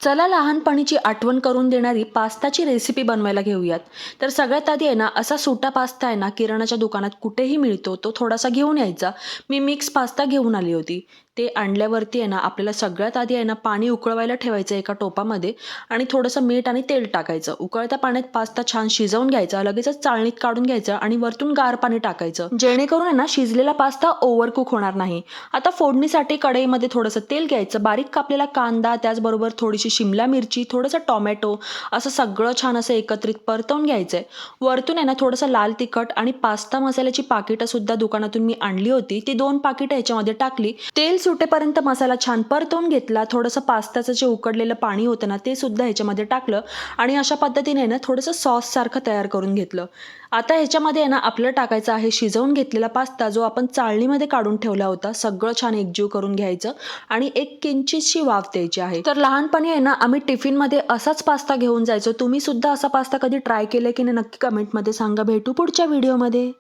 चला लहानपणीची आठवण करून देणारी पास्ताची रेसिपी बनवायला घेऊयात. तर सगळ्यात आधी आहे ना, असा सुटा पास्ता आहे ना किराणाच्या दुकानात कुठेही मिळतो, तो थोडासा घेऊन यायचा. मी मिक्स पास्ता घेऊन आली होती. ते आणल्यावरती आहे ना, आपल्याला सगळ्यात आधी आहे ना पाणी उकळवायला ठेवायचं एका टोपामध्ये आणि थोडंसं मीठ आणि तेल टाकायचं. उकळत्या पाण्यात पास्ता छान शिजवून घ्यायचा, लगेचच चाळणीत काढून घ्यायचं आणि वरतून गार पाणी टाकायचं, जेणेकरून आहे ना शिजलेला पास्ता ओव्हरकुक होणार नाही. आता फोडणीसाठी कढईमध्ये थोडंसं तेल घ्यायचं, बारीक कापलेला कांदा, त्याचबरोबर थोडीशी शिमला मिरची, थोडंसं टोमॅटो, असं सगळं छान असं एकत्रित परतवून घ्यायचंय. वरतून आहे ना थोडंसं लाल तिखट आणि पास्ता मसाल्याची पाकिटं सुद्धा दुकानातून मी आणली होती, ती 2 पाकिटं याच्यामध्ये टाकली. तेल सुटेपर्यंत मसाला छान परतवून घेतला. थोडंसं पास्त्याचं जे उकडलेलं पाणी होतं ना, ते सुद्धा ह्याच्यामध्ये टाकलं आणि अशा पद्धतीने ना थोडंसं सॉस सारखं तयार करून घेतलं. आता ह्याच्यामध्ये आहे ना आपलं टाकायचं आहे शिजवून घेतलेला पास्ता, जो आपण चाळणीमध्ये काढून ठेवला होता. सगळं छान एकजीव करून घ्यायचं आणि एक किंचितशी वाफ द्यायची आहे. तर लहानपणी आहे ना आम्ही टिफिनमध्ये असाच पास्ता घेऊन जायचो. तुम्ही सुद्धा असा पास्ता कधी ट्राय केलाय की नाही नक्की कमेंटमध्ये सांगा. भेटू पुढच्या व्हिडिओमध्ये.